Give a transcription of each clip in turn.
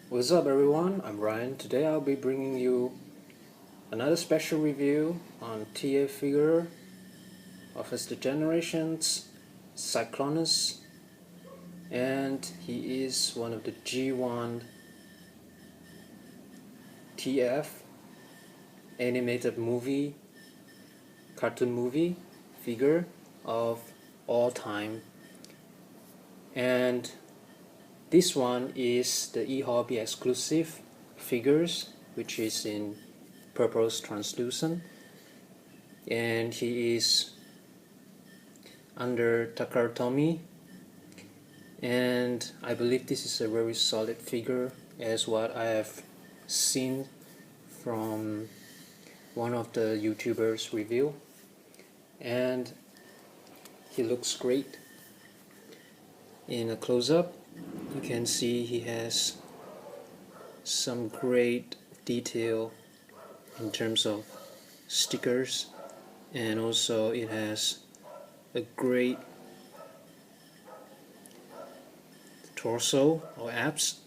What's up everyone, I'm Ryan. Today I'll be bringing you another special review on TA figure of his Generations, Cyclonus, and he is one of the G1 TF animated cartoon movie figure of all time. And this one is the eHobby exclusive figures, which is in purpose translucent, and he is under Takaratomi, and I believe this is a very solid figure as what I have seen from one of the YouTubers review, and he looks great. In a close-up you can see he has some great detail in terms of stickers, and also it has a great torso or abs.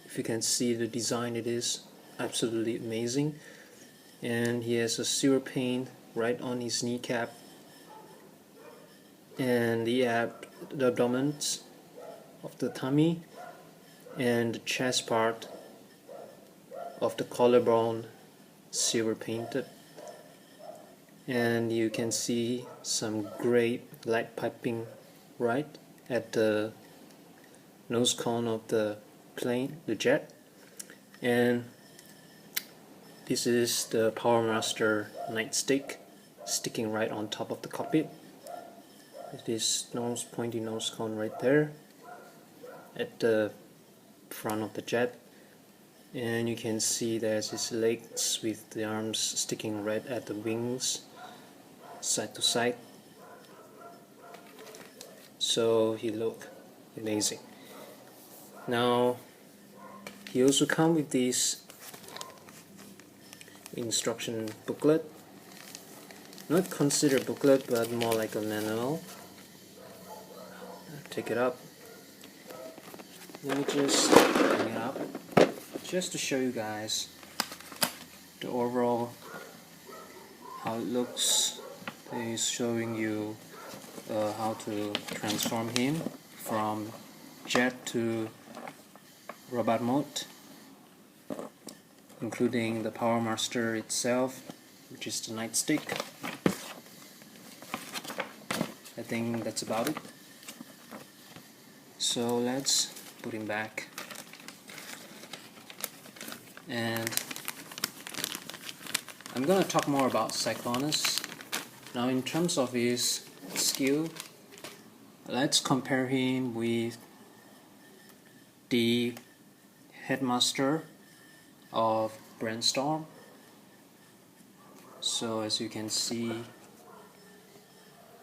If you can see the design, it is absolutely amazing, and he has a silver paint right on his kneecap, and the abdomens of the tummy and the chest part of the collarbone silver painted, and you can see some great light piping right at the nose cone of the plane, the jet. And this is the Power Master nightstick sticking right on top of the cockpit. This pointy nose cone right there at the front of the jet, and you can see there's his legs with the arms sticking right at the wings side to side, so he look amazing. Now he also comes with this instruction booklet, not considered booklet but more like a manual. Take it up. Let me just bring it up just to show you guys the overall how it looks. It's showing you how to transform him from jet to robot mode, including the Power Master itself, which is the nightstick. I think that's about it. So let's put him back, and I'm gonna talk more about Cyclonus. Now in terms of his skill, let's compare him with the headmaster of Brainstorm. So as you can see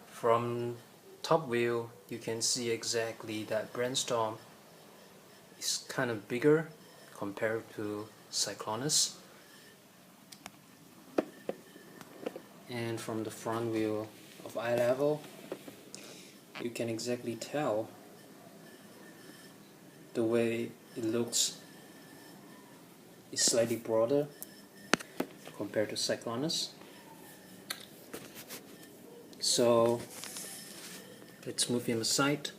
from top view, you can see exactly that Brainstorm is kind of bigger compared to Cyclonus, and from the front view of eye level you can exactly tell the way it looks is slightly broader compared to Cyclonus. So let's move him aside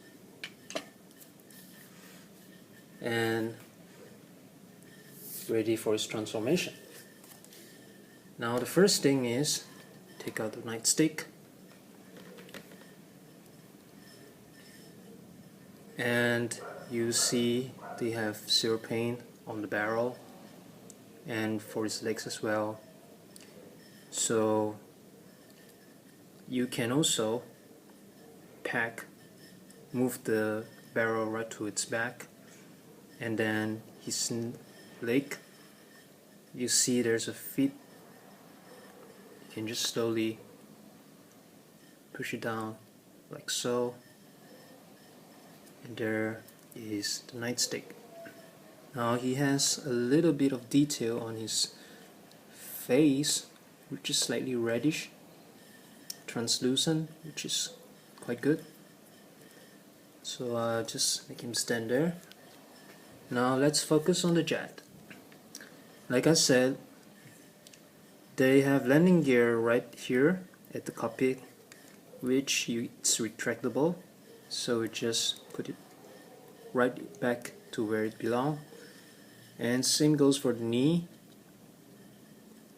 and ready for his transformation. Now the first thing is take out the nightstick, and you see they have silver paint on the barrel and for his legs as well. So you can also move the barrel right to its back, and then his leg, you see there's a feet. You can just slowly push it down like so, and there is the nightstick. Now he has a little bit of detail on his face, which is slightly reddish, translucent, which is quite good. So just make him stand there. Now let's focus on the jet. Like I said, they have landing gear right here at the cockpit, which it's retractable, so we just put it right back to where it belongs. And same goes for the knee,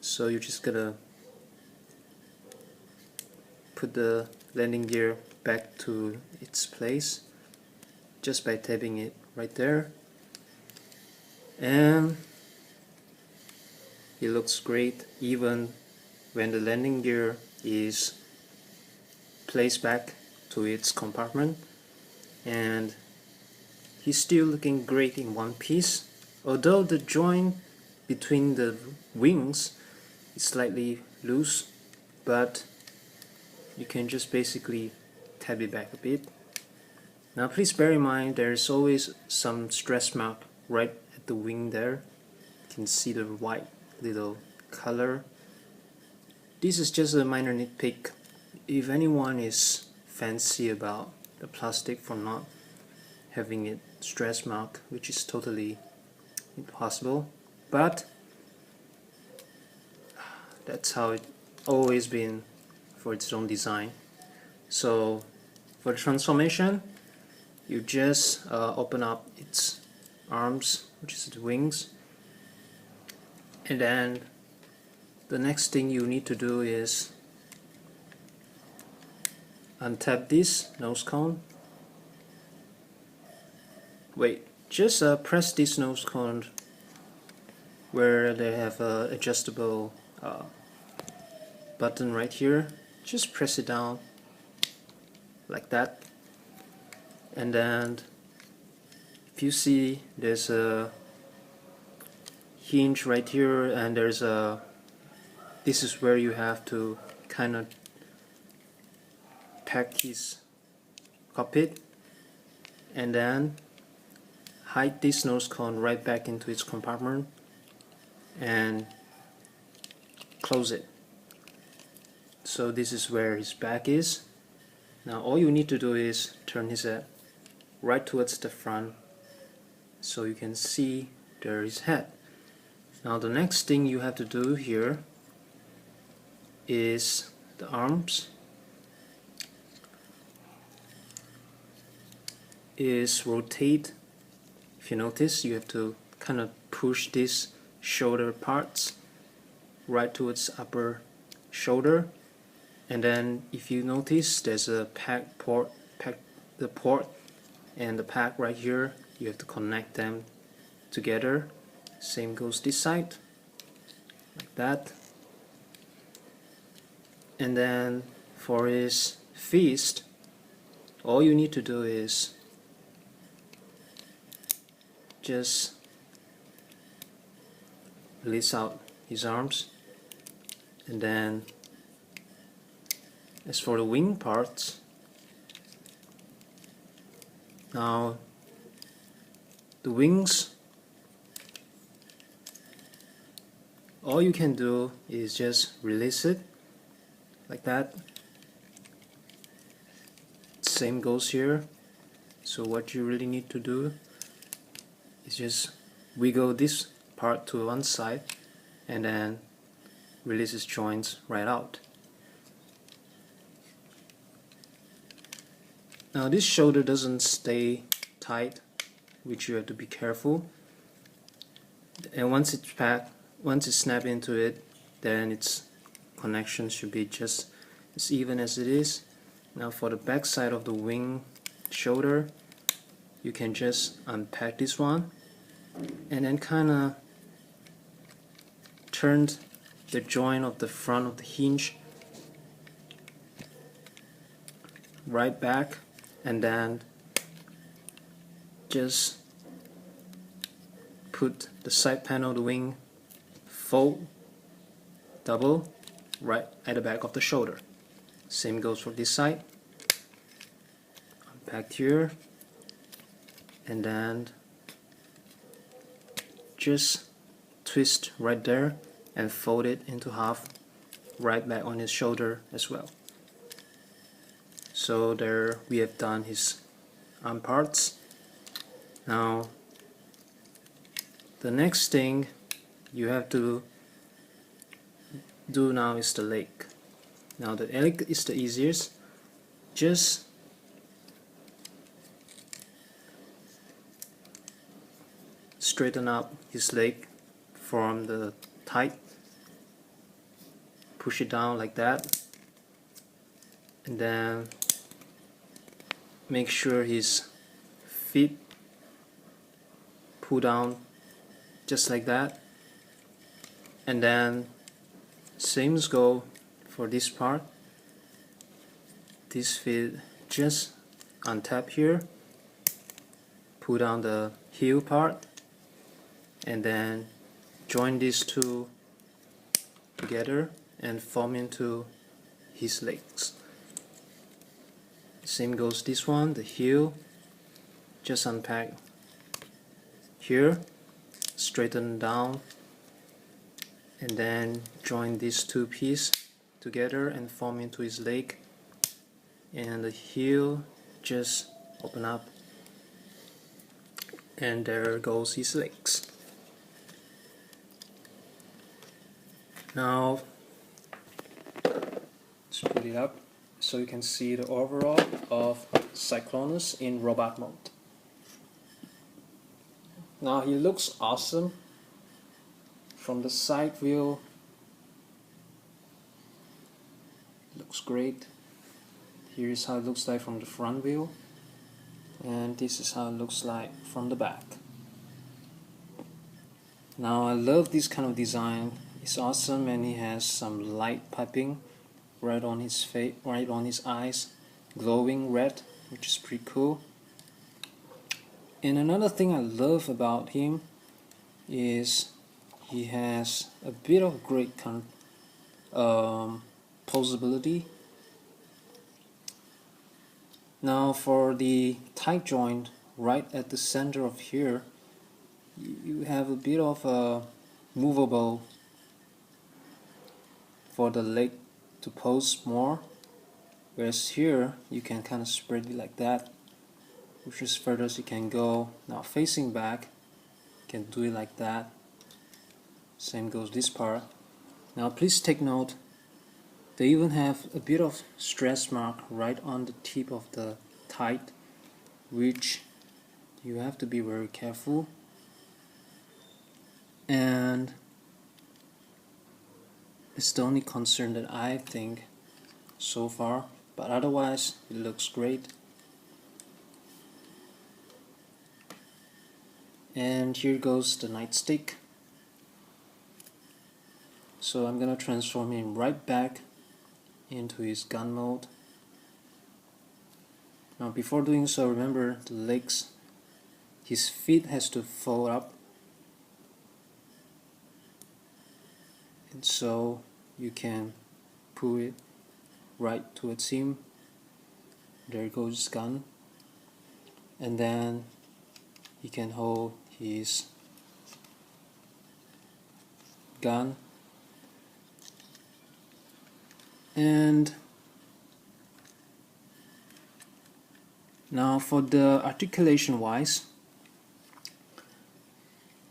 so you're just gonna put the landing gear back to its place just by tapping it right there, and it looks great even when the landing gear is placed back to its compartment, and he's still looking great in one piece, although the joint between the wings is slightly loose, but you can just basically tap it back a bit. Now please bear in mind there's always some stress mark right at the wing there. You can see the white little color. This is just a minor nitpick. If anyone is fancy about the plastic for not having it stress mark, which is totally impossible, but that's how it always been for its own design. So for the transformation, you just open up its arms, which is the wings, and then the next thing you need to do is untap this nose cone. Wait, just press this nose cone where they have a adjustable button right here. Just press it down like that, and then if you see there's a hinge right here, and there's a this is where you have to kind of pack his cockpit and then hide this nose cone right back into its compartment and close it. So this is where his back is. Now all you need to do is turn his head right towards the front so you can see there is head. Now the next thing you have to do here is the arms is rotate. If you notice, you have to kind of push these shoulder parts right towards upper shoulder, and then if you notice there's a the port and the pack right here, you have to connect them together. Same goes this side, like that. And then for his fist, all you need to do is just release out his arms, and then as for the wing parts, now the wings, all you can do is just release it like that. Same goes here. So what you really need to do is just wiggle this part to one side and then release its joints right out. Now this shoulder doesn't stay tight, which you have to be careful. And once it's packed, once it snaps into it, then its connection should be just as even as it is. Now for the back side of the wing shoulder, you can just unpack this one and then kind of turn the joint of the front of the hinge right back, and then just put the side panel of the wing fold double right at the back of the shoulder. Same goes for this side. Unpack here and then just twist right there and fold it into half right back on his shoulder as well. So there we have done his arm parts. Now The next thing you have to do now is the leg. Now the leg is the easiest. Just straighten up his leg from the tight, push it down like that, and then make sure his feet pull down just like that, and then same as go for this part. This feet just untap here, pull down the heel part, and then join these two together and form into his legs. Same goes this one, the heel, just unpack here, straighten down, and then join these two pieces together and form into his leg, and the heel just open up, and there goes his legs. Now let's put it up so you can see the overall of Cyclonus in robot mode. Now he looks awesome from the side view. Looks great. Here is how it looks like from the front view, and this is how it looks like from the back. Now I love this kind of design. It's awesome, and he has some light piping right on his face, right on his eyes, glowing red, which is pretty cool. And another thing I love about him is he has a bit of great posability. Now for the tight joint right at the center of here, you have a bit of a movable for the leg to pose more, whereas here you can kind of spread it like that, which is further as you can go. Now facing back, you can do it like that. Same goes this part. Now please take note, they even have a bit of stress mark right on the tip of the tight, which you have to be very careful. And it's the only concern that I think so far, but otherwise it looks great. And here goes the nightstick. So I'm gonna transform him right back into his gun mode. Now before doing so, remember the legs, his feet has to fold up, and so you can pull it right towards him. There goes his gun, and then he can hold his gun. And now for the articulation wise,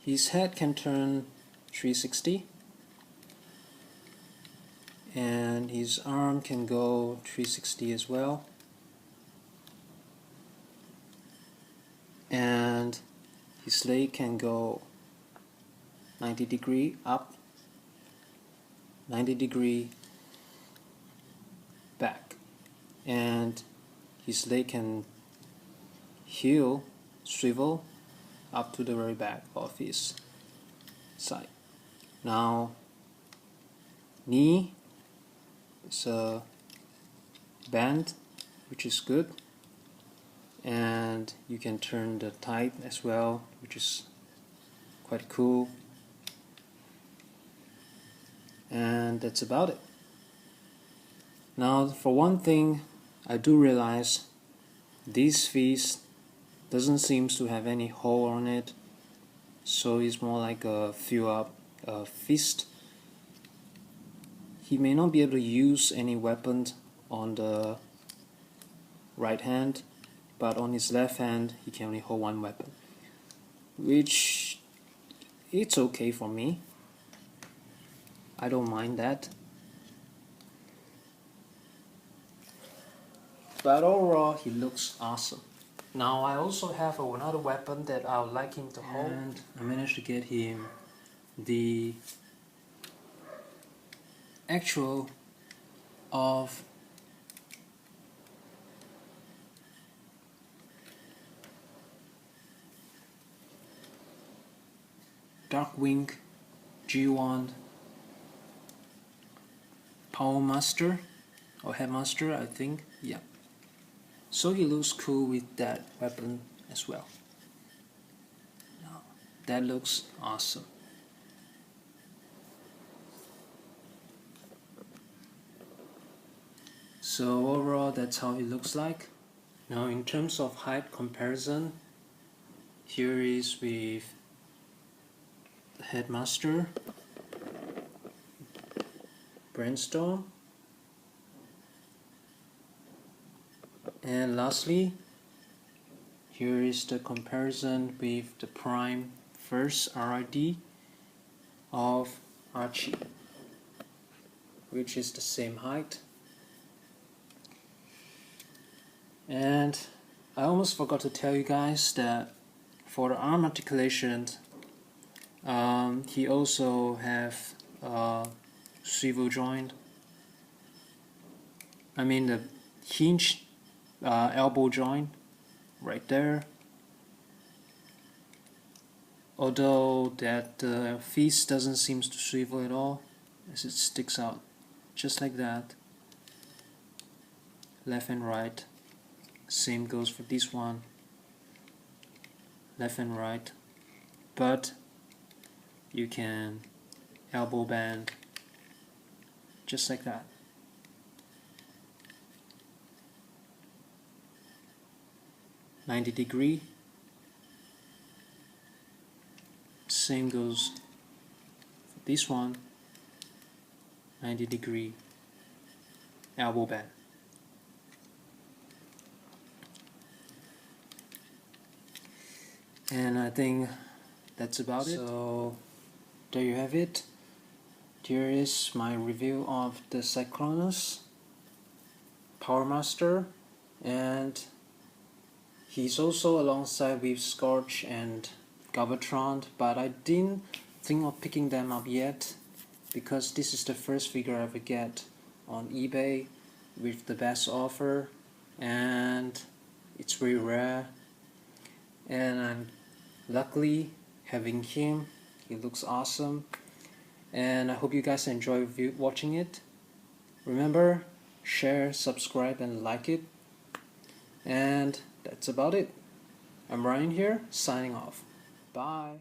his head can turn 360, and his arm can go 360 as well, and his leg can go 90 degree up, 90 degree back, and his leg can heel swivel up to the very back of his side. Now knee is a bend, which is good, and you can turn the tight as well, which is quite cool. And that's about it. Now for one thing, I do realize this fist doesn't seem to have any hole on it, so it's more like a fill-up fist. He may not be able to use any weapon on the right hand, but on his left hand he can only hold one weapon, which it's okay for me. I don't mind that. But overall, he looks awesome. Now I also have another weapon that I would like him to hold, and I managed to get him the actual of Darkwing G1 Power Master or Headmaster, I think. Yeah. So he looks cool with that weapon as well. Now, that looks awesome. So overall, that's how he looks like. Now in terms of height comparison, here is with Headmaster, Brainstorm, and lastly, here is the comparison with the Prime first RID of Archie, which is the same height. And I almost forgot to tell you guys that for the arm articulation, he also have a swivel joint. I mean the hinge elbow joint right there. Although that the fist doesn't seem to swivel at all, as it sticks out just like that. Left and right. Same goes for this one. Left and right. But you can elbow bend just like that. '90°. Same goes for this one. 90° elbow bend. And I think that's about it. So there you have it. Here is my review of the Cyclonus Power Master, and he's also alongside with Scorch and Galvatron, but I didn't think of picking them up yet because this is the first figure I ever get on eBay with the best offer, and it's very rare, and I'm luckily having him. He looks awesome, and I hope you guys enjoy watching it. Remember, share, subscribe, and like it. And that's about it. I'm Ryan here, signing off. Bye.